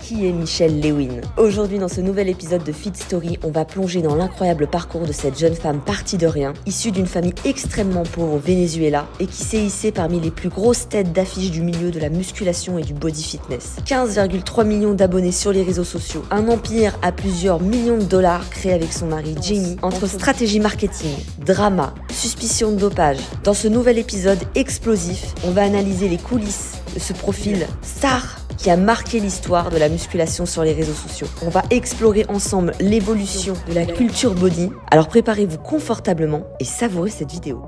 qui est Michelle Lewin? Aujourd'hui, dans ce nouvel épisode de Feed Story, on va plonger dans l'incroyable parcours de cette jeune femme partie de rien, issue d'une famille extrêmement pauvre au Venezuela et qui s'est hissée parmi les plus grosses têtes d'affiche du milieu de la musculation et du body fitness. 15,3 millions d'abonnés sur les réseaux sociaux, un empire à plusieurs millions de dollars créé avec son mari Jamie, entre stratégie marketing, drama, suspicion de dopage. Dans ce nouvel épisode explosif, on va analyser les coulisses de ce profil star qui a marqué l'histoire de la musculation sur les réseaux sociaux. On va explorer ensemble l'évolution de la culture body. Alors préparez-vous confortablement et savourez cette vidéo.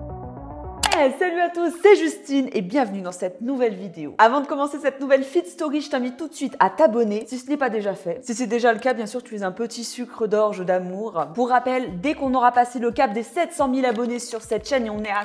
Hey, salut à tous, c'est Justine et bienvenue dans cette nouvelle vidéo. Avant de commencer cette nouvelle Feed Story, je t'invite tout de suite à t'abonner si ce n'est pas déjà fait. Si c'est déjà le cas, bien sûr, tu es un petit sucre d'orge d'amour. Pour rappel, dès qu'on aura passé le cap des 700 000 abonnés sur cette chaîne et on est à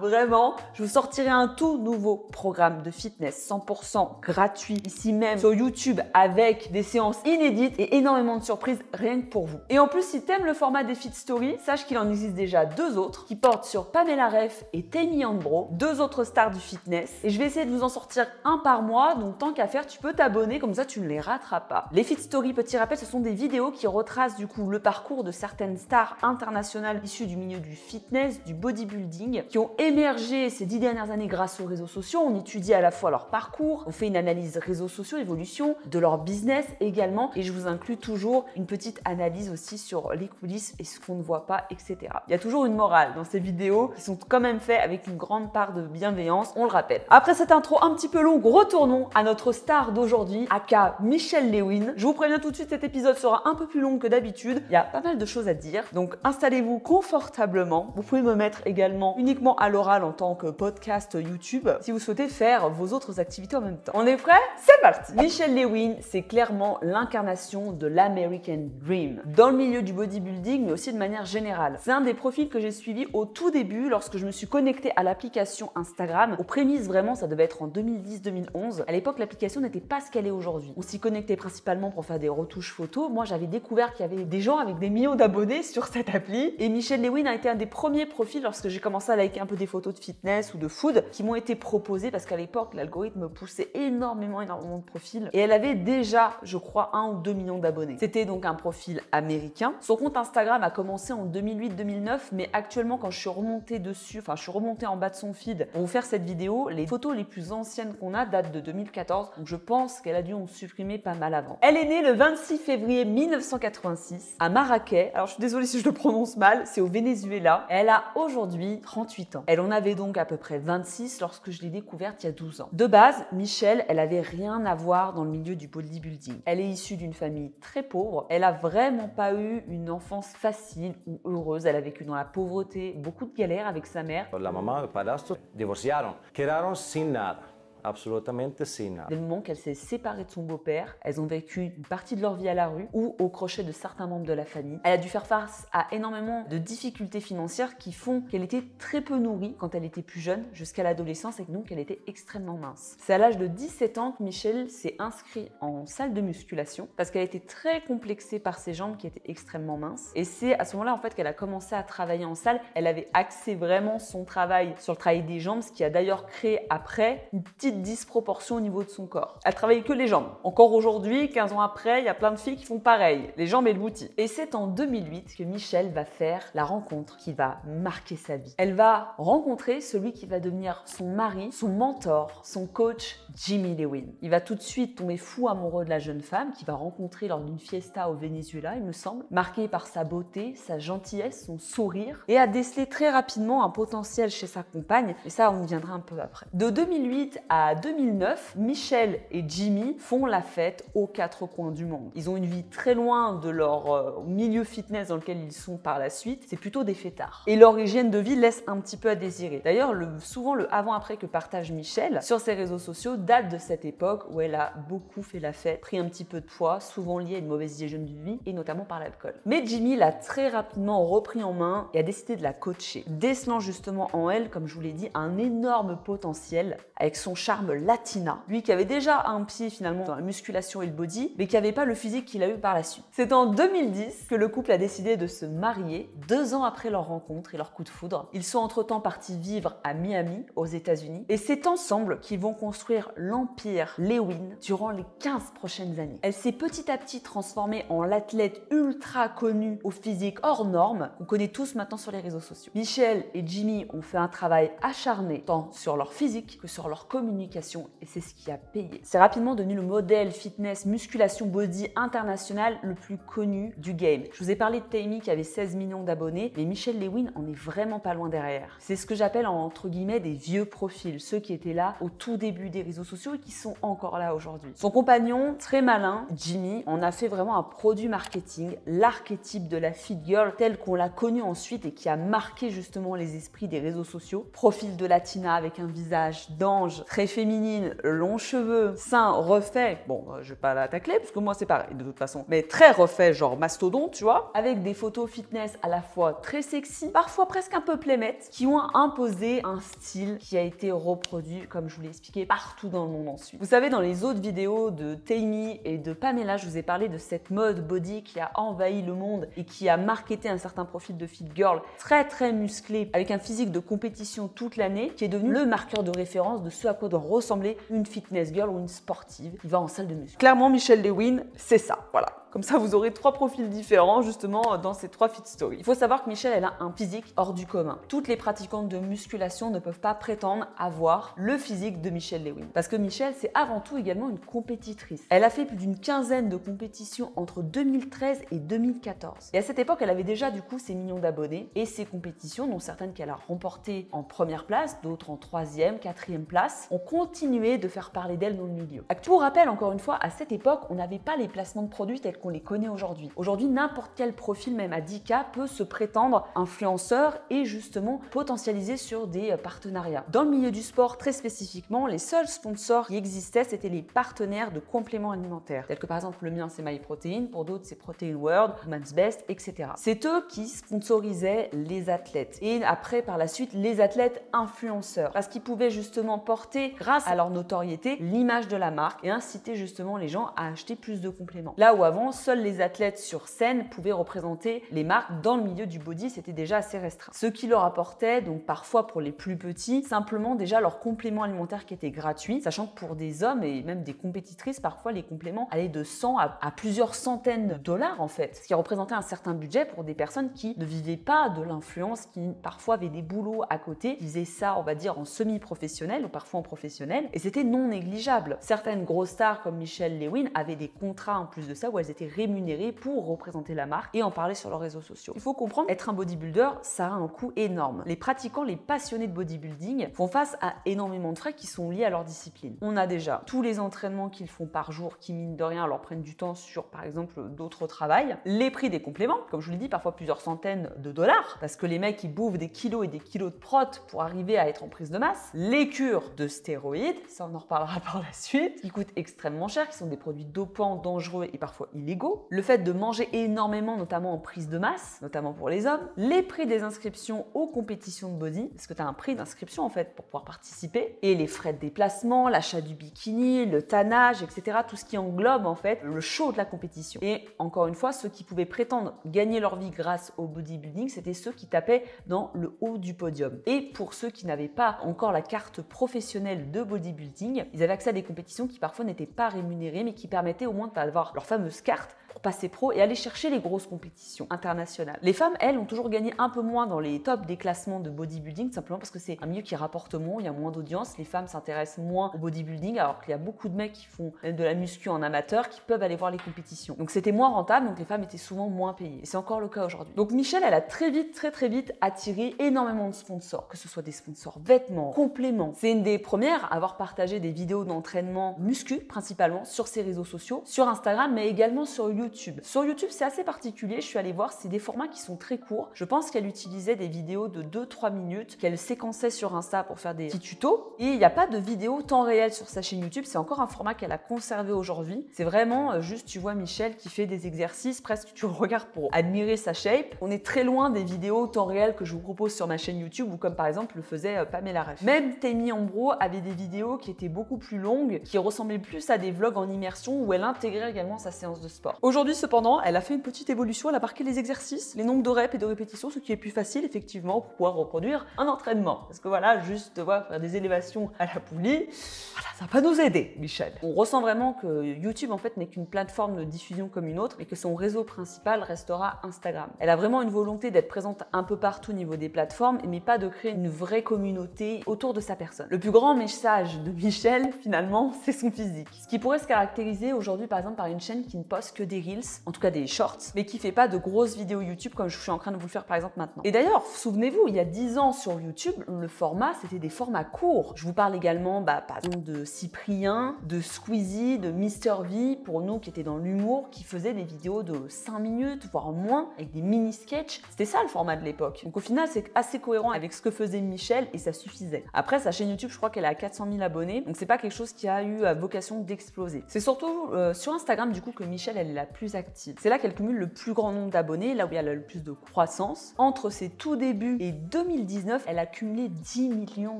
vraiment, je vous sortirai un tout nouveau programme de fitness 100% gratuit ici même sur YouTube avec des séances inédites et énormément de surprises rien que pour vous. Et en plus, si t'aimes le format des Feed Story, sache qu'il en existe déjà deux autres qui portent sur Pamela Reif et Tammy Andbro, deux autres stars du fitness. Et je vais essayer de vous en sortir un par mois, donc tant qu'à faire, tu peux t'abonner, comme ça tu ne les rateras pas. Les Feed Story, petit rappel, ce sont des vidéos qui retracent du coup le parcours de certaines stars internationales issues du milieu du fitness, du bodybuilding, qui ont émergé ces 10 dernières années grâce aux réseaux sociaux. On étudie à la fois leur parcours, on fait une analyse réseaux sociaux, évolution de leur business également, et je vous inclus toujours une petite analyse aussi sur les coulisses et ce qu'on ne voit pas, etc. Il y a toujours une morale dans ces vidéos qui sont quand même faites avec une grande part de bienveillance, on le rappelle. Après cette intro un petit peu longue, retournons à notre star d'aujourd'hui, aka Michelle Lewin. Je vous préviens tout de suite, cet épisode sera un peu plus long que d'habitude. Il y a pas mal de choses à dire, donc installez-vous confortablement. Vous pouvez me mettre également uniquement à l'oral en tant que podcast YouTube si vous souhaitez faire vos autres activités en même temps. On est prêt? C'est parti! Michelle Lewin, c'est clairement l'incarnation de l'American Dream dans le milieu du bodybuilding, mais aussi de manière générale. C'est un des profils que j'ai suivi au tout début lorsque je me suis connectée à l'application Instagram. Aux prémices, vraiment, ça devait être en 2010-2011. À l'époque, l'application n'était pas ce qu'elle est aujourd'hui. On s'y connectait principalement pour faire des retouches photos. Moi, j'avais découvert qu'il y avait des gens avec des millions d'abonnés sur cette appli. Et Michelle Lewin a été un des premiers profils lorsque j'ai commencé à liker un peu des photos de fitness ou de food qui m'ont été proposées parce qu'à l'époque, l'algorithme poussait énormément de profils et elle avait déjà, je crois, 1 ou 2 millions d'abonnés. C'était donc un profil américain. Son compte Instagram a commencé en 2008-2009, mais actuellement, quand je suis remontée dessus, enfin, je suis remontée en bas de son feed pour vous faire cette vidéo, les photos les plus anciennes qu'on a datent de 2014, donc je pense qu'elle a dû en supprimer pas mal avant. Elle est née le 26 février 1986 à Marrakech. Alors, je suis désolée si je le prononce mal, c'est au Venezuela. Elle a aujourd'hui 38 ans. Elle en avait donc à peu près 26 lorsque je l'ai découverte il y a 12 ans. De base, Michelle, elle avait rien à voir dans le milieu du bodybuilding. Elle est issue d'une famille très pauvre. Elle a vraiment pas eu une enfance facile ou heureuse. Elle a vécu dans la pauvreté, beaucoup de galères avec sa mère. La mamá y el padrastro divorciaron, quedaron sin nada. Absolutamente sin nada. Dès le moment qu'elle s'est séparée de son beau-père, elles ont vécu une partie de leur vie à la rue ou au crochet de certains membres de la famille. Elle a dû faire face à énormément de difficultés financières qui font qu'elle était très peu nourrie quand elle était plus jeune, jusqu'à l'adolescence, et donc qu'elle était extrêmement mince. C'est à l'âge de 17 ans que Michelle s'est inscrite en salle de musculation parce qu'elle était très complexée par ses jambes qui étaient extrêmement minces. Et c'est à ce moment-là en fait qu'elle a commencé à travailler en salle. Elle avait axé vraiment son travail sur le travail des jambes, ce qui a d'ailleurs créé après une petite disproportion au niveau de son corps. Elle travaillait que les jambes. Encore aujourd'hui, 15 ans après, il y a plein de filles qui font pareil, les jambes et le booty. Et c'est en 2008 que Michelle va faire la rencontre qui va marquer sa vie. Elle va rencontrer celui qui va devenir son mari, son mentor, son coach, Jamie Lewin. Il va tout de suite tomber fou amoureux de la jeune femme qu'il va rencontrer lors d'une fiesta au Venezuela, il me semble, marqué par sa beauté, sa gentillesse, son sourire, et a décelé très rapidement un potentiel chez sa compagne, et ça on y viendra un peu après. De 2008 à 2009, Michelle et Jimmy font la fête aux quatre coins du monde. Ils ont une vie très loin de leur milieu fitness dans lequel ils sont par la suite. C'est plutôt des fêtards. Et leur hygiène de vie laisse un petit peu à désirer. D'ailleurs, souvent le avant-après que partage Michelle sur ses réseaux sociaux date de cette époque où elle a beaucoup fait la fête, pris un petit peu de poids, souvent lié à une mauvaise hygiène de vie et notamment par l'alcool. Mais Jimmy l'a très rapidement repris en main et a décidé de la coacher, décelant justement en elle, comme je vous l'ai dit, un énorme potentiel avec son charme charme latina. Lui qui avait déjà un pied finalement dans la musculation et le body, mais qui n'avait pas le physique qu'il a eu par la suite. C'est en 2010 que le couple a décidé de se marier, 2 ans après leur rencontre et leur coup de foudre. Ils sont entre-temps partis vivre à Miami, aux États-Unis, et c'est ensemble qu'ils vont construire l'empire Lewin durant les 15 prochaines années. Elle s'est petit à petit transformée en l'athlète ultra connue au physique hors norme qu'on connaît tous maintenant sur les réseaux sociaux. Michelle et Jimmy ont fait un travail acharné tant sur leur physique que sur leur communication et c'est ce qui a payé. C'est rapidement devenu le modèle fitness musculation body international le plus connu du game. Je vous ai parlé de Taimi qui avait 16 millions d'abonnés, mais Michelle Lewin en est vraiment pas loin derrière. C'est ce que j'appelle entre guillemets des vieux profils, ceux qui étaient là au tout début des réseaux sociaux et qui sont encore là aujourd'hui. Son compagnon, très malin, Jimmy, en a fait vraiment un produit marketing, l'archétype de la fit girl tel qu'on l'a connu ensuite et qui a marqué justement les esprits des réseaux sociaux. Profil de latina avec un visage d'ange, très féminine, longs cheveux, seins refaits. Bon, je vais pas la tacler parce que moi c'est pareil de toute façon, mais très refait, genre mastodonte, tu vois, avec des photos fitness à la fois très sexy, parfois presque un peu playmettes, qui ont imposé un style qui a été reproduit, comme je vous l'ai expliqué, partout dans le monde ensuite. Vous savez, dans les autres vidéos de Taimi et de Pamela, je vous ai parlé de cette mode body qui a envahi le monde et qui a marketé un certain profil de fit girl très musclé, avec un physique de compétition toute l'année, qui est devenu le marqueur de référence de ce à quoi doit ressembler une fitness girl ou une sportive qui va en salle de muscu. Clairement, Michelle Lewin, c'est ça, voilà. Comme ça, vous aurez 3 profils différents justement dans ces 3 fit stories. Il faut savoir que Michelle, elle a un physique hors du commun. Toutes les pratiquantes de musculation ne peuvent pas prétendre avoir le physique de Michelle Lewin. Parce que Michelle, c'est avant tout également une compétitrice. Elle a fait plus d'une quinzaine de compétitions entre 2013 et 2014. Et à cette époque, elle avait déjà du coup ses millions d'abonnés et ses compétitions, dont certaines qu'elle a remportées en première place, d'autres en 3e, 4e place, ont continué de faire parler d'elle dans le milieu. Pour rappel, encore une fois, à cette époque, on n'avait pas les placements de produits tels qu'on les connaît aujourd'hui. Aujourd'hui, n'importe quel profil, même à 10K, peut se prétendre influenceur et justement potentialiser sur des partenariats. Dans le milieu du sport, très spécifiquement, les seuls sponsors qui existaient, c'était les partenaires de compléments alimentaires, tels que par exemple le mien, c'est MyProtein, pour d'autres, c'est Protein World, Man's Best, etc. C'est eux qui sponsorisaient les athlètes et après, par la suite, les athlètes influenceurs, parce qu'ils pouvaient justement porter, grâce à leur notoriété, l'image de la marque et inciter justement les gens à acheter plus de compléments. Là où avant, seuls les athlètes sur scène pouvaient représenter les marques dans le milieu du body, c'était déjà assez restreint. Ce qui leur apportait, donc parfois pour les plus petits, simplement déjà leur complément alimentaire qui était gratuit, sachant que pour des hommes et même des compétitrices, parfois les compléments allaient de 100 à plusieurs centaines de dollars en fait, ce qui représentait un certain budget pour des personnes qui ne vivaient pas de l'influence, qui parfois avaient des boulots à côté, qui faisaient ça, on va dire, en semi-professionnel ou parfois en professionnel, et c'était non négligeable. Certaines grosses stars comme Michelle Lewin avaient des contrats en plus de ça où elles étaient rémunérées pour représenter la marque et en parler sur leurs réseaux sociaux. Il faut comprendre, être un bodybuilder, ça a un coût énorme. Les pratiquants, les passionnés de bodybuilding font face à énormément de frais qui sont liés à leur discipline. On a déjà tous les entraînements qu'ils font par jour qui, mine de rien, leur prennent du temps sur, par exemple, d'autres travails. Les prix des compléments, comme je vous l'ai dit, parfois plusieurs centaines de dollars, parce que les mecs, ils bouffent des kilos et des kilos de prot pour arriver à être en prise de masse. Les cures de stéroïdes, ça on en reparlera par la suite, qui coûtent extrêmement cher, qui sont des produits dopants, dangereux et parfois illégaux. Le fait de manger énormément, notamment en prise de masse, notamment pour les hommes. Les prix des inscriptions aux compétitions de body, parce que tu as un prix d'inscription en fait pour pouvoir participer. Et les frais de déplacement, l'achat du bikini, le tannage, etc. Tout ce qui englobe en fait le show de la compétition. Et encore une fois, ceux qui pouvaient prétendre gagner leur vie grâce au bodybuilding, c'était ceux qui tapaient dans le haut du podium. Et pour ceux qui n'avaient pas encore la carte professionnelle de bodybuilding, ils avaient accès à des compétitions qui parfois n'étaient pas rémunérées, mais qui permettaient au moins d'avoir leur fameuse carte pour passer pro et aller chercher les grosses compétitions internationales. Les femmes, elles, ont toujours gagné un peu moins dans les tops des classements de bodybuilding, simplement parce que c'est un milieu qui rapporte moins, il y a moins d'audience, les femmes s'intéressent moins au bodybuilding, alors qu'il y a beaucoup de mecs qui font de la muscu en amateur qui peuvent aller voir les compétitions. Donc c'était moins rentable, donc les femmes étaient souvent moins payées. Et c'est encore le cas aujourd'hui. Donc Michelle, elle a très vite attiré énormément de sponsors, que ce soit des sponsors vêtements, compléments. C'est une des premières à avoir partagé des vidéos d'entraînement muscu, principalement, sur ses réseaux sociaux, sur Instagram, mais également sur YouTube. YouTube. Sur YouTube, c'est assez particulier, je suis allée voir, c'est des formats qui sont très courts. Je pense qu'elle utilisait des vidéos de 2-3 minutes qu'elle séquençait sur Insta pour faire des petits tutos. Et il n'y a pas de vidéo temps réel sur sa chaîne YouTube, c'est encore un format qu'elle a conservé aujourd'hui. C'est vraiment juste, tu vois Michel qui fait des exercices, presque tu le regardes pour admirer sa shape. On est très loin des vidéos temps réel que je vous propose sur ma chaîne YouTube ou comme par exemple le faisait Pamela Reif. Même Tammy Ambro avait des vidéos qui étaient beaucoup plus longues, qui ressemblaient plus à des vlogs en immersion où elle intégrait également sa séance de sport. Aujourd'hui cependant, elle a fait une petite évolution, elle a marqué les exercices, les nombres de reps et de répétitions, ce qui est plus facile effectivement pour pouvoir reproduire un entraînement. Parce que voilà, juste faire des élévations à la poulie, voilà, ça va pas nous aider, Michel. On ressent vraiment que YouTube en fait n'est qu'une plateforme de diffusion comme une autre, mais que son réseau principal restera Instagram. Elle a vraiment une volonté d'être présente un peu partout au niveau des plateformes, mais pas de créer une vraie communauté autour de sa personne. Le plus grand message de Michel, finalement, c'est son physique. Ce qui pourrait se caractériser aujourd'hui, par exemple, par une chaîne qui ne poste que des Reels, en tout cas des Shorts, mais qui fait pas de grosses vidéos YouTube comme je suis en train de vous le faire par exemple maintenant. Et d'ailleurs, souvenez-vous, il y a 10 ans sur YouTube, le format, c'était des formats courts. Je vous parle également, par exemple, de Cyprien, de Squeezie, de Mr V, pour nous qui étaient dans l'humour, qui faisaient des vidéos de 5 minutes, voire moins, avec des mini-sketchs. C'était ça le format de l'époque. Donc au final, c'est assez cohérent avec ce que faisait Michel et ça suffisait. Après, sa chaîne YouTube, je crois qu'elle a 400 000 abonnés, donc c'est pas quelque chose qui a eu vocation d'exploser. C'est surtout sur Instagram, du coup, que Michel, elle est la plus active. C'est là qu'elle cumule le plus grand nombre d'abonnés, là où il y a le plus de croissance. Entre ses tout débuts et 2019, elle a cumulé 10 millions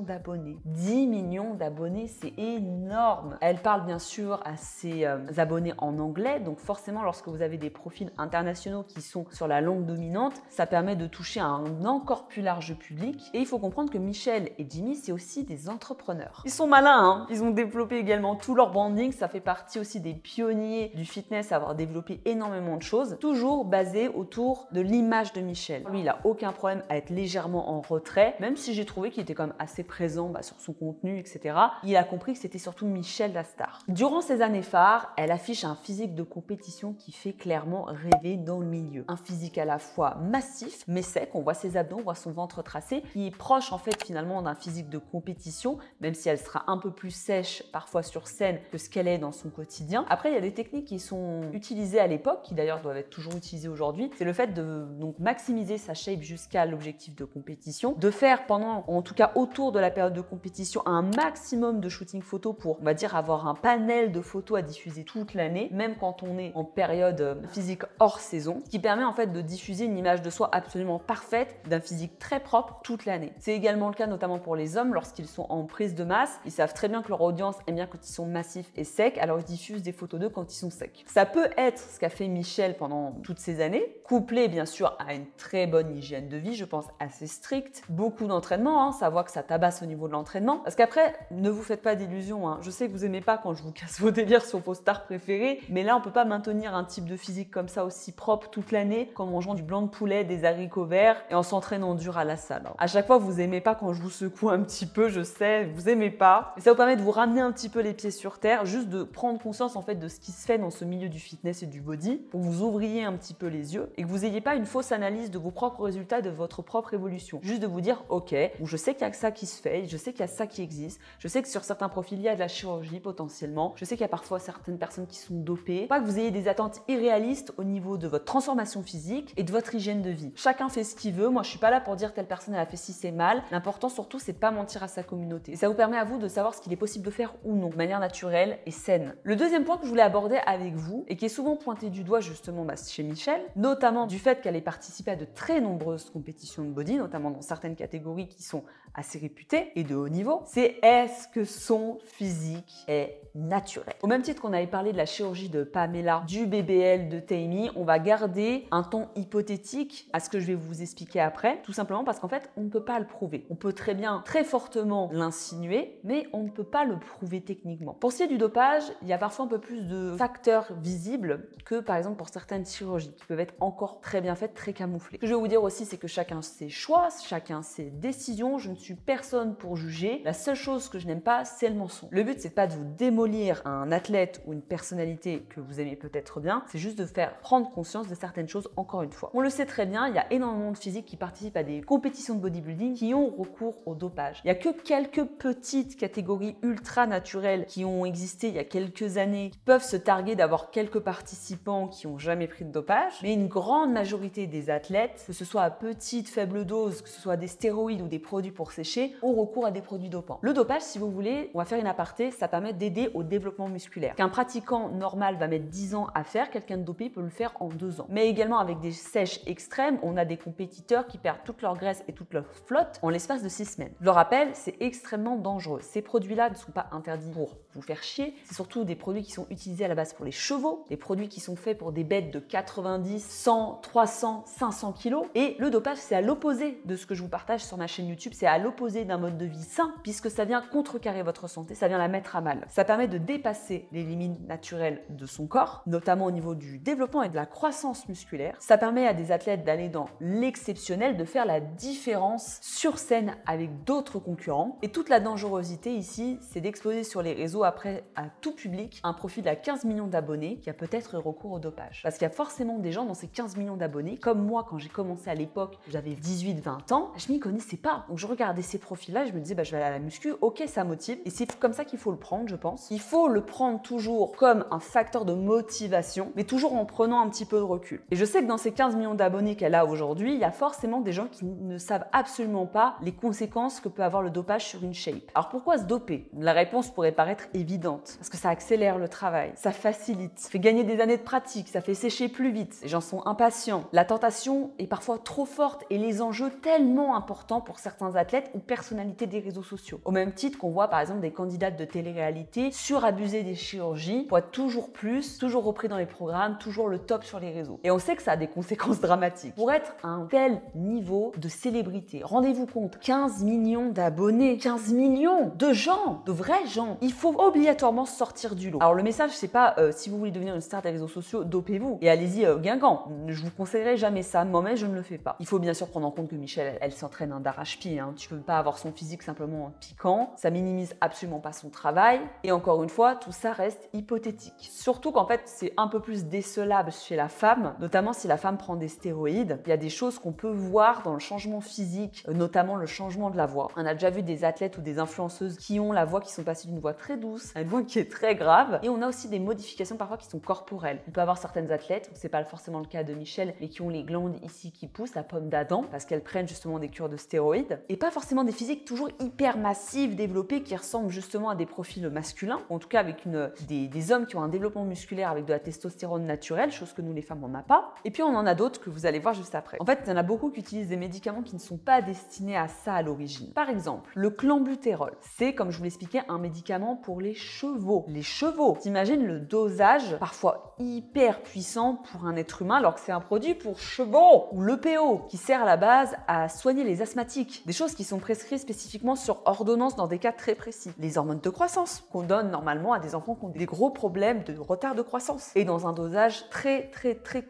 d'abonnés. 10 millions d'abonnés, c'est énorme. Elle parle bien sûr à ses abonnés en anglais, donc forcément, lorsque vous avez des profils internationaux qui sont sur la langue dominante, ça permet de toucher à un encore plus large public. Et il faut comprendre que Michel et Jimmy, c'est aussi des entrepreneurs. Ils sont malins, hein. Ils ont développé également tout leur branding. Ça fait partie aussi des pionniers du fitness à avoir développé énormément de choses, toujours basé autour de l'image de Michel. Lui, il a aucun problème à être légèrement en retrait, même si j'ai trouvé qu'il était quand même assez présent sur son contenu, etc. Il a compris que c'était surtout Michel la star. Durant ces années phares, elle affiche un physique de compétition qui fait clairement rêver dans le milieu. Un physique à la fois massif, mais sec. On voit ses abdos, on voit son ventre tracé, qui est proche en fait finalement d'un physique de compétition, même si elle sera un peu plus sèche parfois sur scène que ce qu'elle est dans son quotidien. Après, il y a des techniques qui sont utilisées à l'époque, qui d'ailleurs doivent être toujours utilisées aujourd'hui. C'est le fait de donc maximiser sa shape jusqu'à l'objectif de compétition, de faire pendant, en tout cas autour de la période de compétition, un maximum de shooting photo pour, on va dire, avoir un panel de photos à diffuser toute l'année, même quand on est en période physique hors saison, ce qui permet en fait de diffuser une image de soi absolument parfaite, d'un physique très propre toute l'année. C'est également le cas notamment pour les hommes lorsqu'ils sont en prise de masse. Ils savent très bien que leur audience aime bien quand ils sont massifs et secs, alors ils diffusent des photos d'eux quand ils sont secs. Ça peut être ce qu'a fait Michel pendant toutes ces années, couplé bien sûr à une très bonne hygiène de vie, je pense assez stricte, beaucoup d'entraînement, ça voit que ça tabasse au niveau de l'entraînement. Parce qu'après, ne vous faites pas d'illusions, je sais que vous aimez pas quand je vous casse vos délires sur vos stars préférées, mais là on peut pas maintenir un type de physique comme ça aussi propre toute l'année, qu'en mangeant du blanc de poulet, des haricots verts et en s'entraînant dur à la salle. À chaque fois, vous aimez pas quand je vous secoue un petit peu, je sais, vous aimez pas, mais ça vous permet de vous ramener un petit peu les pieds sur terre, juste de prendre conscience en fait de ce qui se fait dans ce milieu du fitness et du body, pour que vous ouvriez un petit peu les yeux et que vous n'ayez pas une fausse analyse de vos propres résultats, de votre propre évolution. Juste de vous dire, ok, je sais qu'il y a ça qui se fait, je sais qu'il y a ça qui existe, je sais que sur certains profils, il y a de la chirurgie potentiellement, je sais qu'il y a parfois certaines personnes qui sont dopées, pas que vous ayez des attentes irréalistes au niveau de votre transformation physique et de votre hygiène de vie. Chacun fait ce qu'il veut, moi je suis pas là pour dire telle personne elle a fait ci, c'est mal. L'important surtout c'est de pas mentir à sa communauté. Et ça vous permet à vous de savoir ce qu'il est possible de faire ou non, de manière naturelle et saine. Le deuxième point que je voulais aborder avec vous et qui est souvent pointé du doigt justement chez Michel, notamment du fait qu'elle ait participé à de très nombreuses compétitions de body, notamment dans certaines catégories qui sont assez réputées et de haut niveau, c'est est-ce que son physique est naturel. Au même titre qu'on avait parlé de la chirurgie de Pamela, du BBL de Tammy, on va garder un ton hypothétique à ce que je vais vous expliquer après, tout simplement parce qu'en fait, on ne peut pas le prouver. On peut très bien, très fortement l'insinuer, mais on ne peut pas le prouver techniquement. Pour ce qui est du dopage, il y a parfois un peu plus de facteurs visibles que par exemple pour certaines chirurgies qui peuvent être encore très bien faites, très camouflées. Ce que je vais vous dire aussi, c'est que chacun ses choix, chacun ses décisions. Je ne suis personne pour juger. La seule chose que je n'aime pas, c'est le mensonge. Le but, c'est pas de vous démolir un athlète ou une personnalité que vous aimez peut-être bien, c'est juste de faire prendre conscience de certaines choses encore une fois. On le sait très bien, il y a énormément de physiques qui participent à des compétitions de bodybuilding qui ont recours au dopage. Il n'y a que quelques petites catégories ultra naturelles qui ont existé il y a quelques années qui peuvent se targuer d'avoir quelques participants participants qui n'ont jamais pris de dopage, mais une grande majorité des athlètes, que ce soit à petite, faible dose, que ce soit des stéroïdes ou des produits pour sécher, ont recours à des produits dopants. Le dopage, si vous voulez, on va faire une aparté, ça permet d'aider au développement musculaire. Qu'un pratiquant normal va mettre 10 ans à faire, quelqu'un de dopé peut le faire en 2 ans. Mais également avec des sèches extrêmes, on a des compétiteurs qui perdent toute leur graisse et toute leur flotte en l'espace de 6 semaines. Je le rappelle, c'est extrêmement dangereux. Ces produits-là ne sont pas interdits pour vous faire chier, c'est surtout des produits qui sont utilisés à la base pour les chevaux, des produits qui sont faits pour des bêtes de 90, 100, 300, 500 kilos. Et le dopage, c'est à l'opposé de ce que je vous partage sur ma chaîne YouTube, c'est à l'opposé d'un mode de vie sain, puisque ça vient contrecarrer votre santé, ça vient la mettre à mal. Ça permet de dépasser les limites naturelles de son corps, notamment au niveau du développement et de la croissance musculaire. Ça permet à des athlètes d'aller dans l'exceptionnel, de faire la différence sur scène avec d'autres concurrents. Et toute la dangerosité ici, c'est d'exposer sur les réseaux après à tout public un profil à 15 millions d'abonnés qui a peut-être recours au dopage. Parce qu'il y a forcément des gens dans ces 15 millions d'abonnés, comme moi quand j'ai commencé à l'époque, j'avais 18-20 ans, je m'y connaissais pas. Donc je regardais ces profils-là, je me disais je vais aller à la muscu, ok ça motive. Et c'est comme ça qu'il faut le prendre, je pense. Il faut le prendre toujours comme un facteur de motivation, mais toujours en prenant un petit peu de recul. Et je sais que dans ces 15 millions d'abonnés qu'elle a aujourd'hui, il y a forcément des gens qui ne savent absolument pas les conséquences que peut avoir le dopage sur une shape. Alors pourquoi se doper? La réponse pourrait paraître évidente, parce que ça accélère le travail, ça facilite, ça fait gagner des années de pratique, ça fait sécher plus vite, les gens sont impatients, la tentation est parfois trop forte et les enjeux tellement importants pour certains athlètes ou personnalités des réseaux sociaux. Au même titre qu'on voit par exemple des candidates de télé-réalité surabuser des chirurgies pour être toujours plus, toujours repris dans les programmes, toujours le top sur les réseaux. Et on sait que ça a des conséquences dramatiques. Pour être à un tel niveau de célébrité, rendez-vous compte, 15 millions d'abonnés, 15 millions de gens, de vrais gens, il faut obligatoirement sortir du lot. Alors le message, c'est pas si vous voulez devenir une star des réseaux sociaux, dopez-vous et allez-y guingamp. Je vous conseillerais jamais ça, moi-même je ne le fais pas. Il faut bien sûr prendre en compte que Michelle, elle s'entraîne d'arrache-pied. Tu peux pas avoir son physique simplement en piquant, ça minimise absolument pas son travail. Et encore une fois, tout ça reste hypothétique. Surtout qu'en fait, c'est un peu plus décelable chez la femme, notamment si la femme prend des stéroïdes. Il y a des choses qu'on peut voir dans le changement physique, notamment le changement de la voix. On a déjà vu des athlètes ou des influenceuses qui ont la voix qui sont passées d'une voix très douce à une voix qui est très grave. Et on a aussi des modifications parfois qui sont corporelles. On peut avoir certaines athlètes, c'est pas forcément le cas de Michelle, mais qui ont les glandes ici qui poussent, la pomme d'Adam, parce qu'elles prennent justement des cures de stéroïdes. Et pas forcément des physiques toujours hyper massives, développées, qui ressemblent justement à des profils masculins, ou en tout cas avec des hommes qui ont un développement musculaire avec de la testostérone naturelle, chose que nous les femmes on n'a pas. Et puis on en a d'autres que vous allez voir juste après. En fait, il y en a beaucoup qui utilisent des médicaments qui ne sont pas destinés à ça à l'origine. Par exemple, le clenbuterol, c'est comme je vous l'expliquais un médicament pour les chevaux. Les chevaux, t'imagines le dosage parfois hyper puissant pour un être humain alors que c'est un produit pour chevaux. Ou l'EPO qui sert à la base à soigner les asthmatiques. Des choses qui sont prescrites spécifiquement sur ordonnance dans des cas très précis. Les hormones de croissance qu'on donne normalement à des enfants qui ont des gros problèmes de retard de croissance et dans un dosage très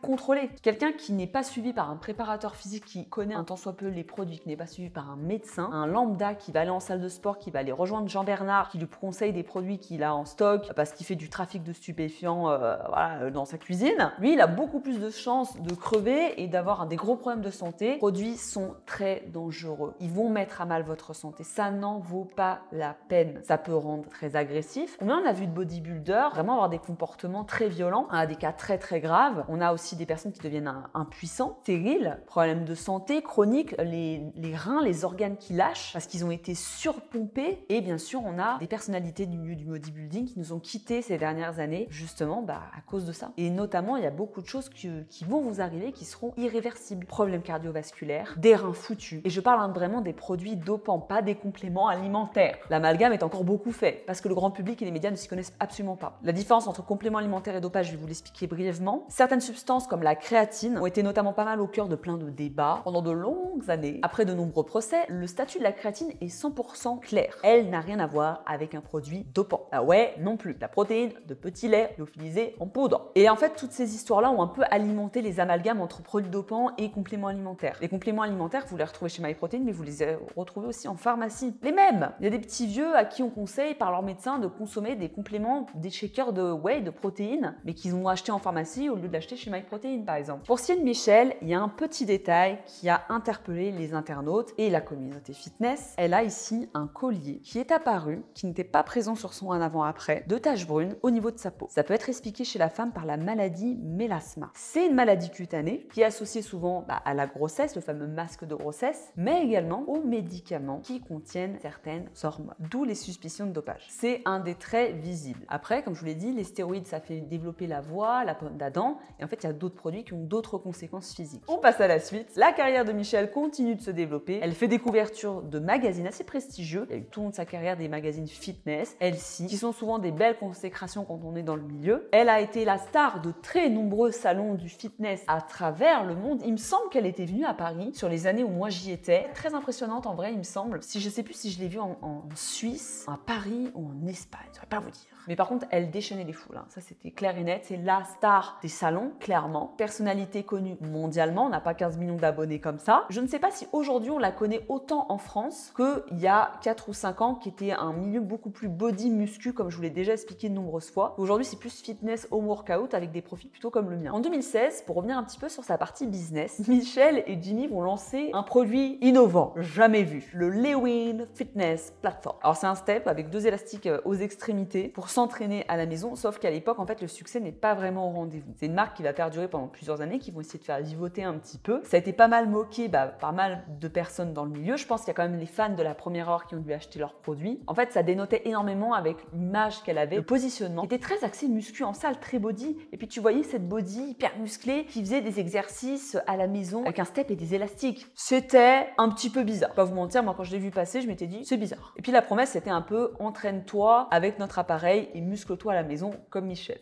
contrôlé. Quelqu'un qui n'est pas suivi par un préparateur physique qui connaît un tant soit peu les produits, qui n'est pas suivi par un médecin, un lambda qui va aller en salle de sport, qui va aller rejoindre Jean Bernard, qui lui conseille des produits qu'il a en stock parce qu'il fait du trafic de stupéfiants dans sa cuisine. Lui, il a beaucoup plus de chances de crever et d'avoir des gros problèmes de santé. Les produits sont très dangereux. Ils vont mettre à mal votre santé. Ça n'en vaut pas la peine. Ça peut rendre très agressif. Combien on a vu de bodybuilders vraiment avoir des comportements très violents, à des cas très graves. On a aussi des personnes qui deviennent impuissants, stériles, problèmes de santé chroniques, les reins, les organes qui lâchent parce qu'ils ont été surpompés. Et bien sûr, on a des personnalités du milieu du bodybuilding qui nous ont quittés ces dernières années, justement à cause de ça. Et notamment, il y a beaucoup de choses qui vont vous arriver qui seront irréversibles. Problèmes cardiovasculaires, des reins foutus. Et je parle vraiment des produits dopants, pas des compléments alimentaires. L'amalgame est encore beaucoup fait parce que le grand public et les médias ne s'y connaissent absolument pas. La différence entre compléments alimentaires et dopage, je vais vous l'expliquer brièvement. Certaines substances comme la créatine ont été notamment pas mal au cœur de plein de débats pendant de longues années. Après de nombreux procès, le statut de la créatine est 100% clair. Elle n'a rien à voir avec un produit dopant. Ah ouais, non plus. La protéine de petit lait lyophilisée en poudre. Et en fait, toutes ces histoires-là ont un peu alimenté les amalgames entre produits dopants et compléments alimentaires. Les compléments alimentaires, vous les retrouvez chez MyProtein, mais vous les retrouvez aussi en pharmacie. Les mêmes. Il y a des petits vieux à qui on conseille par leur médecin de consommer des compléments, des shakers de whey, de protéines, mais qu'ils ont acheté en pharmacie au lieu de l'acheter chez MyProtein, par exemple. Pour ce qui est de Michelle, il y a un petit détail qui a interpellé les internautes et la communauté fitness. Elle a ici un collier qui est apparu, qui n'était pas présent sur son avant-après, de taches brunes au niveau de sa peau. Ça peut être expliqué chez la femme femme par la maladie mélasma. C'est une maladie cutanée qui est associée souvent à la grossesse, le fameux masque de grossesse, mais également aux médicaments qui contiennent certaines hormones, d'où les suspicions de dopage. C'est un des traits visibles. Après, comme je vous l'ai dit, les stéroïdes, ça fait développer la voix, la pomme d'Adam, et en fait, il y a d'autres produits qui ont d'autres conséquences physiques. On passe à la suite. La carrière de Michelle continue de se développer. Elle fait des couvertures de magazines assez prestigieux. Il y a eu tout au long de sa carrière des magazines fitness, Healthy, qui sont souvent des belles consécrations quand on est dans le milieu. Elle a été la star de très nombreux salons du fitness à travers le monde. Il me semble qu'elle était venue à Paris sur les années où moi j'y étais. Très impressionnante en vrai, il me semble. Je sais plus si je l'ai vue en Suisse, à Paris ou en Espagne, je ne saurais pas vous dire. Mais par contre, elle déchaînait les foules. Ça, c'était clair et net. C'est la star des salons, clairement. Personnalité connue mondialement. On n'a pas 15 millions d'abonnés comme ça. Je ne sais pas si aujourd'hui, on la connaît autant en France qu'il y a 4 ou 5 ans, qui était un milieu beaucoup plus body muscu, comme je vous l'ai déjà expliqué de nombreuses fois. Aujourd'hui, c'est plus fitness home workout avec des profils plutôt comme le mien. En 2016, pour revenir un petit peu sur sa partie business, Michelle et Jimmy vont lancer un produit innovant, jamais vu. Le Lewin Fitness Platform. Alors, c'est un step avec 2 élastiques aux extrémités pour s'entraîner à la maison, sauf qu'à l'époque, en fait, le succès n'est pas vraiment au rendez-vous. C'est une marque qui va perdurer pendant plusieurs années, qui vont essayer de faire vivoter un petit peu. Ça a été pas mal moqué par mal de personnes dans le milieu. Je pense qu'il y a quand même les fans de la première heure qui ont dû acheter leurs produits. En fait, ça dénotait énormément avec l'image qu'elle avait, le positionnement, qui était très axé muscu en salle, très body. Et puis, tu voyais cette body hyper musclée qui faisait des exercices à la maison avec un step et des élastiques. C'était un petit peu bizarre. Pas vous mentir, moi, quand je l'ai vu passer, je m'étais dit, c'est bizarre. Et puis, la promesse, c'était un peu, entraîne-toi avec notre appareil et muscle-toi à la maison comme Michelle.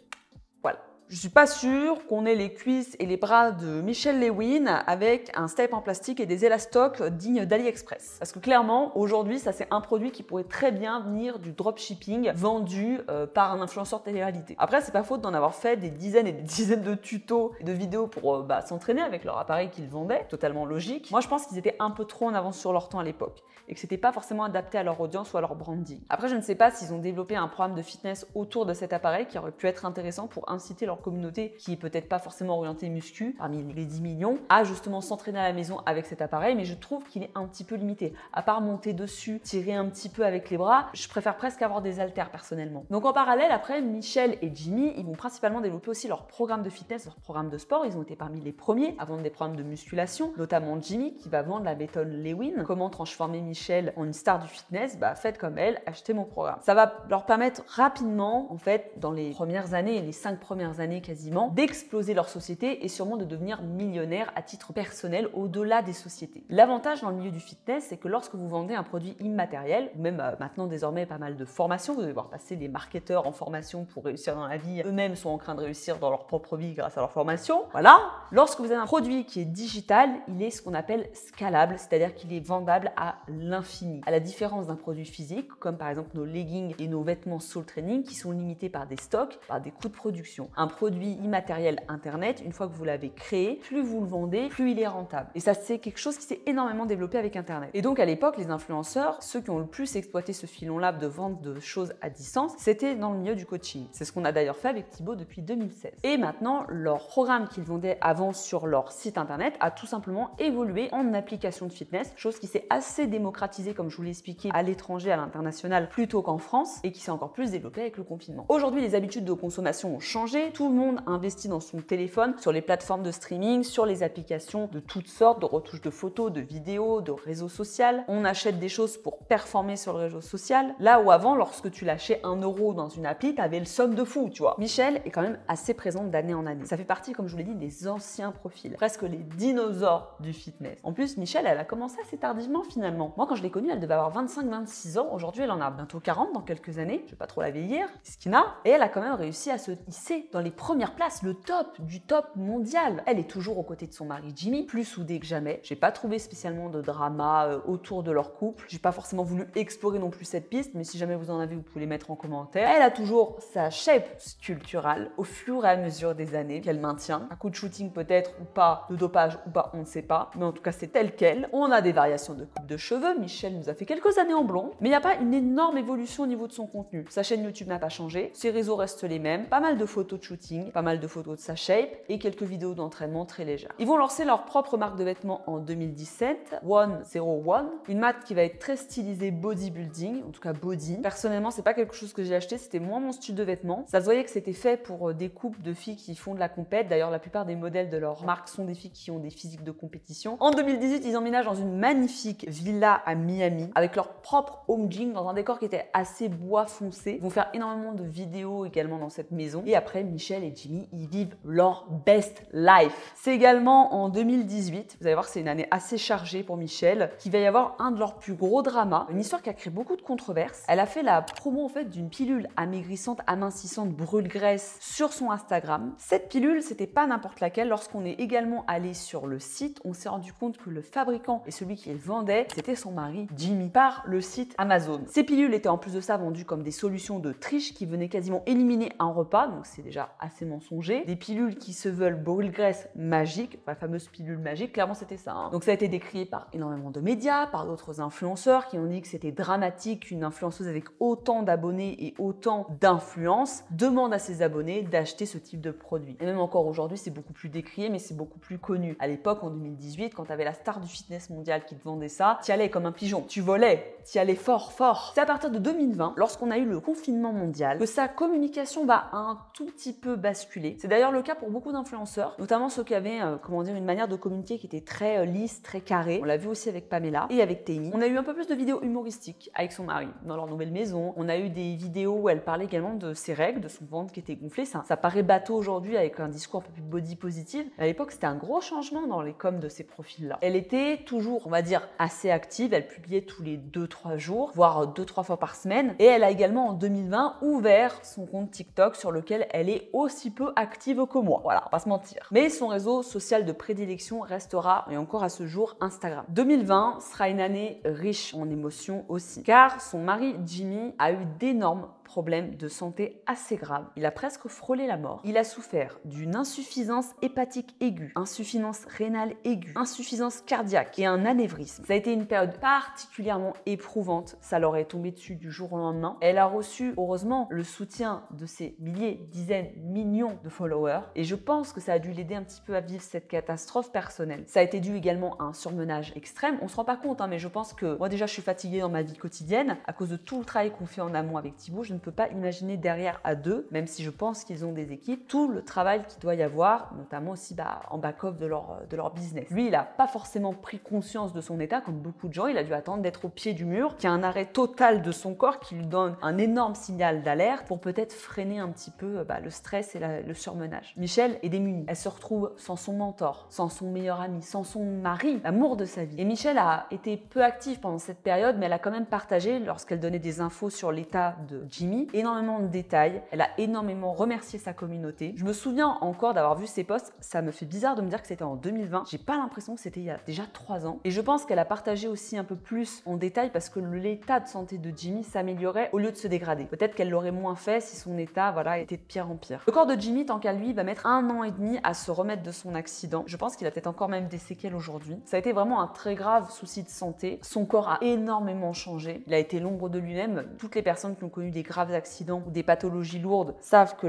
Voilà. Je suis pas sûre qu'on ait les cuisses et les bras de Michelle Lewin avec un step en plastique et des élastocs dignes d'AliExpress. Parce que clairement, aujourd'hui, ça c'est un produit qui pourrait très bien venir du dropshipping vendu par un influenceur de télé-réalité. Après, c'est pas faute d'en avoir fait des dizaines et des dizaines de tutos et de vidéos pour s'entraîner avec leur appareil qu'ils vendaient, totalement logique. Moi, je pense qu'ils étaient un peu trop en avance sur leur temps à l'époque et que c'était pas forcément adapté à leur audience ou à leur branding. Après, je ne sais pas s'ils ont développé un programme de fitness autour de cet appareil qui aurait pu être intéressant pour inciter leur communauté qui est peut-être pas forcément orientée muscu, parmi les 10 millions, à justement s'entraîner à la maison avec cet appareil, mais je trouve qu'il est un petit peu limité. À part monter dessus, tirer un petit peu avec les bras, je préfère presque avoir des haltères personnellement. Donc en parallèle, après, Michelle et Jimmy, ils vont principalement développer aussi leur programme de fitness, leur programme de sport. Ils ont été parmi les premiers à vendre des programmes de musculation, notamment Jimmy qui va vendre la méthode Lewin. Comment transformer Michelle en une star du fitness? Faites comme elle, achetez mon programme. Ça va leur permettre rapidement, en fait, dans les premières années, les 5 premières années quasiment, d'exploser leur société et sûrement de devenir millionnaire à titre personnel au-delà des sociétés. L'avantage dans le milieu du fitness, c'est que lorsque vous vendez un produit immatériel, ou même maintenant désormais pas mal de formations, vous devez voir passer des marketeurs en formation pour réussir dans la vie, eux-mêmes sont en train de réussir dans leur propre vie grâce à leur formation. Voilà. Lorsque vous avez un produit qui est digital, il est ce qu'on appelle scalable, c'est-à-dire qu'il est vendable à l'infini. À la différence d'un produit physique, comme par exemple nos leggings et nos vêtements Soul Training qui sont limités par des stocks, par des coûts de production. Un produit immatériel internet, une fois que vous l'avez créé, plus vous le vendez, plus il est rentable. Et ça, c'est quelque chose qui s'est énormément développé avec internet. Et donc à l'époque, les influenceurs, ceux qui ont le plus exploité ce filon-là de vente de choses à distance, c'était dans le milieu du coaching. C'est ce qu'on a d'ailleurs fait avec Thibaut depuis 2016. Et maintenant, leur programme qu'ils vendaient avant sur leur site internet a tout simplement évolué en application de fitness, chose qui s'est assez démocratisée, comme je vous l'ai expliqué, à l'étranger, à l'international, plutôt qu'en France, et qui s'est encore plus développée avec le confinement. Aujourd'hui, les habitudes de consommation ont changé. Tout le monde investit dans son téléphone, sur les plateformes de streaming, sur les applications de toutes sortes, de retouches de photos, de vidéos, de réseaux sociaux. On achète des choses pour performer sur le réseau social. Là où avant, lorsque tu lâchais 1 € dans une appli, t'avais le somme de fou, tu vois. Michelle est quand même assez présente d'année en année. Ça fait partie, comme je vous l'ai dit, des anciens profils. Presque les dinosaures du fitness. En plus, Michelle, elle a commencé assez tardivement finalement. Moi, quand je l'ai connue, elle devait avoir 25-26 ans. Aujourd'hui, elle en a bientôt 40 dans quelques années. Je vais pas trop la vieillir. C'est ce qu'il a. Et elle a quand même réussi à se hisser dans les premières places, le top du top mondial. Elle est toujours aux côtés de son mari Jimmy, plus soudée que jamais. J'ai pas trouvé spécialement de drama autour de leur couple. J'ai pas forcément voulu explorer non plus cette piste, mais si jamais vous en avez, vous pouvez les mettre en commentaire. Elle a toujours sa shape sculpturale au fur et à mesure des années qu'elle maintient. Un coup de shooting peut-être ou pas, de dopage ou pas, on ne sait pas. Mais en tout cas, c'est tel quel. On a des variations de coupe de cheveux. Michelle nous a fait quelques années en blond, mais il n'y a pas une énorme évolution au niveau de son contenu. Sa chaîne YouTube n'a pas changé. Ses réseaux restent les mêmes. Pas mal de photos de shooting shooting, pas mal de photos de sa shape et quelques vidéos d'entraînement très légères. Ils vont lancer leur propre marque de vêtements en 2017, 101, une marque qui va être très stylisée bodybuilding, en tout cas body. Personnellement, c'est pas quelque chose que j'ai acheté, c'était moins mon style de vêtements. Ça se voyait que c'était fait pour des couples de filles qui font de la compète. D'ailleurs, la plupart des modèles de leur marque sont des filles qui ont des physiques de compétition. En 2018, ils emménagent dans une magnifique villa à Miami avec leur propre home gym dans un décor qui était assez bois foncé. Ils vont faire énormément de vidéos également dans cette maison. Et après, Michelle et Jimmy, ils vivent leur best life. C'est également en 2018, vous allez voir, c'est une année assez chargée pour Michelle, qu'il va y avoir un de leurs plus gros dramas, une histoire qui a créé beaucoup de controverses. Elle a fait la promo en fait d'une pilule amaigrissante, amincissante, brûle-graisse sur son Instagram. Cette pilule, c'était pas n'importe laquelle. Lorsqu'on est également allé sur le site, on s'est rendu compte que le fabricant et celui qui le vendait, c'était son mari Jimmy, par le site Amazon. Ces pilules étaient en plus de ça vendues comme des solutions de triche qui venaient quasiment éliminer un repas, donc c'est déjà assez mensonger. Des pilules qui se veulent brûle-graisse magique, la fameuse pilule magique, clairement c'était ça. Hein. Donc ça a été décrié par énormément de médias, par d'autres influenceurs qui ont dit que c'était dramatique qu'une influenceuse avec autant d'abonnés et autant d'influence demande à ses abonnés d'acheter ce type de produit. Et même encore aujourd'hui, c'est beaucoup plus décrié, mais c'est beaucoup plus connu. À l'époque, en 2018, quand tu avais la star du fitness mondial qui te vendait ça, tu y allais comme un pigeon, tu volais, tu y allais fort, fort. C'est à partir de 2020, lorsqu'on a eu le confinement mondial, que sa communication va un tout petit peu basculer. C'est d'ailleurs le cas pour beaucoup d'influenceurs, notamment ceux qui avaient une manière de communiquer qui était très lisse, très carrée. On l'a vu aussi avec Pamela et avec Tammy. On a eu un peu plus de vidéos humoristiques avec son mari dans leur nouvelle maison. On a eu des vidéos où elle parlait également de ses règles, de son ventre qui était gonflé. Ça paraît bateau aujourd'hui avec un discours un peu plus body positive. À l'époque, c'était un gros changement dans les coms de ces profils-là. Elle était toujours, on va dire, assez active. Elle publiait tous les 2-3 jours, voire 2-3 fois par semaine. Et elle a également en 2020 ouvert son compte TikTok sur lequel elle est aussi peu active que moi. Voilà, on va pas se mentir. Mais son réseau social de prédilection restera, et encore à ce jour, Instagram. 2020 sera une année riche en émotions aussi, car son mari Jimmy a eu d'énormes problème de santé assez grave. Il a presque frôlé la mort. Il a souffert d'une insuffisance hépatique aiguë, insuffisance rénale aiguë, insuffisance cardiaque et un anévrisme. Ça a été une période particulièrement éprouvante. Ça leur est tombé dessus du jour au lendemain. Elle a reçu, heureusement, le soutien de ses milliers, dizaines, millions de followers. Et je pense que ça a dû l'aider un petit peu à vivre cette catastrophe personnelle. Ça a été dû également à un surmenage extrême. On se rend pas compte, hein, mais je pense que moi déjà, je suis fatiguée dans ma vie quotidienne à cause de tout le travail qu'on fait en amont avec Thibaut. Je ne peux pas imaginer derrière à deux, même si je pense qu'ils ont des équipes, tout le travail qu'il doit y avoir, notamment aussi en back-off de leur business. Lui, il n'a pas forcément pris conscience de son état, comme beaucoup de gens. Il a dû attendre d'être au pied du mur, qu'il y a un arrêt total de son corps qui lui donne un énorme signal d'alerte pour peut-être freiner un petit peu le stress et le surmenage. Michelle est démunie. Elle se retrouve sans son mentor, sans son meilleur ami, sans son mari, l'amour de sa vie. Et Michelle a été peu active pendant cette période, mais elle a quand même partagé, lorsqu'elle donnait des infos sur l'état de Jimmy, énormément de détails. Elle a énormément remercié sa communauté. Je me souviens encore d'avoir vu ses posts. Ça me fait bizarre de me dire que c'était en 2020. J'ai pas l'impression que c'était il y a déjà 3 ans. Et je pense qu'elle a partagé aussi un peu plus en détail parce que l'état de santé de Jimmy s'améliorait au lieu de se dégrader. Peut-être qu'elle l'aurait moins fait si son état était de pire en pire. Le corps de Jimmy, tant qu'à lui, va mettre 1 an et demi à se remettre de son accident. Je pense qu'il a peut-être encore même des séquelles aujourd'hui. Ça a été vraiment un très grave souci de santé. Son corps a énormément changé. Il a été l'ombre de lui-même. Toutes les personnes qui ont connu des graves accidents ou des pathologies lourdes savent que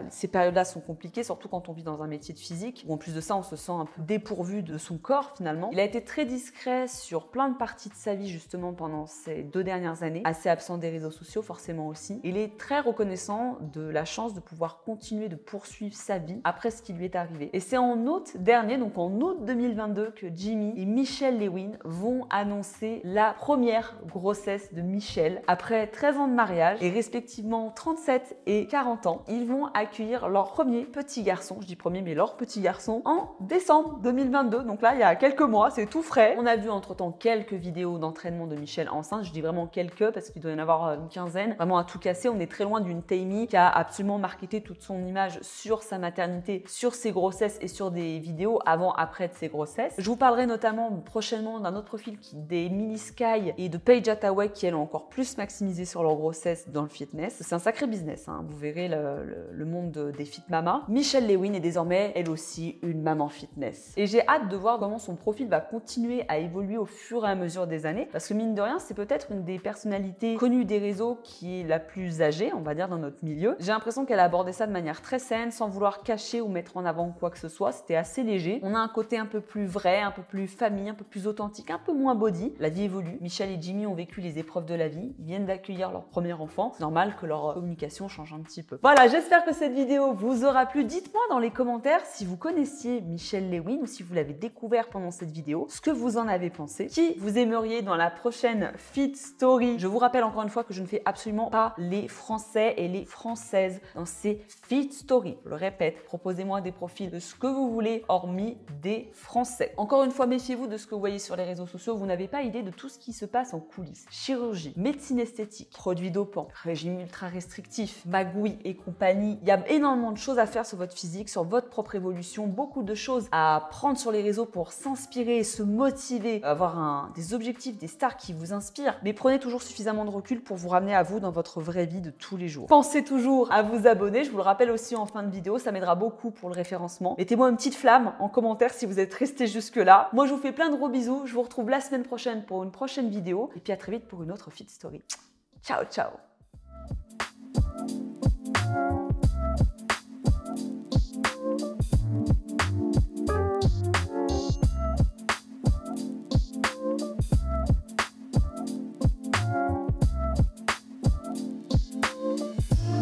ces périodes-là sont compliquées, surtout quand on vit dans un métier de physique, où en plus de ça, on se sent un peu dépourvu de son corps finalement. Il a été très discret sur plein de parties de sa vie justement pendant ces 2 dernières années, assez absent des réseaux sociaux forcément aussi. Il est très reconnaissant de la chance de pouvoir continuer de poursuivre sa vie après ce qui lui est arrivé. Et c'est en août dernier, donc en août 2022, que Jimmy et Michelle Lewin vont annoncer la première grossesse de Michelle après 13 ans de mariage et respectivement 37 et 40 ans. Ils vont accueillir leur premier petit garçon, je dis premier mais leur petit garçon, en décembre 2022. Donc là, il y a quelques mois, c'est tout frais. On a vu entre-temps quelques vidéos d'entraînement de Michelle enceinte. Je dis vraiment quelques parce qu'il doit y en avoir une quinzaine. Vraiment à tout casser, on est très loin d'une Tammy qui a absolument marketé toute son image sur sa maternité, sur ses grossesses et sur des vidéos avant-après de ses grossesses. Je vous parlerai notamment prochainement d'un autre profil des Mini Sky et de Paige Hathaway qui elles ont encore plus maximisé sur leur grossesse dans le fitness. C'est un sacré business, hein. Vous verrez le monde des fit mamas. Michelle Lewin est désormais, elle aussi, une maman fitness. Et j'ai hâte de voir comment son profil va continuer à évoluer au fur et à mesure des années, parce que mine de rien, c'est peut-être une des personnalités connues des réseaux qui est la plus âgée, on va dire, dans notre milieu. J'ai l'impression qu'elle a abordé ça de manière très saine, sans vouloir cacher ou mettre en avant quoi que ce soit. C'était assez léger. On a un côté un peu plus vrai, un peu plus famille, un peu plus authentique, un peu moins body. La vie évolue. Michelle et Jimmy ont vécu les épreuves de la vie. Ils viennent d'accueillir leur premier enfant. C'est normal que leur communication change un petit peu. Voilà, j'espère que cette vidéo vous aura plu. Dites-moi dans les commentaires si vous connaissiez Michelle Lewin ou si vous l'avez découvert pendant cette vidéo, ce que vous en avez pensé. Qui vous aimeriez dans la prochaine Fit Story. Je vous rappelle encore une fois que je ne fais absolument pas les Français et les Françaises dans ces Fit Story. Je le répète, proposez-moi des profils de ce que vous voulez, hormis des Français. Encore une fois, méfiez-vous de ce que vous voyez sur les réseaux sociaux. Vous n'avez pas idée de tout ce qui se passe en coulisses. Chirurgie, médecine esthétique, produits dopants, régime ultra restrictif, magouille et compagnie. Il y a énormément de choses à faire sur votre physique, sur votre propre évolution, beaucoup de choses à prendre sur les réseaux pour s'inspirer, se motiver, avoir des objectifs, des stars qui vous inspirent. Mais prenez toujours suffisamment de recul pour vous ramener à vous dans votre vraie vie de tous les jours. Pensez toujours à vous abonner. Je vous le rappelle aussi en fin de vidéo, ça m'aidera beaucoup pour le référencement. Mettez-moi une petite flamme en commentaire si vous êtes resté jusque-là. Moi, je vous fais plein de gros bisous. Je vous retrouve la semaine prochaine pour une prochaine vidéo. Et puis à très vite pour une autre Fit Story. Ciao, ciao!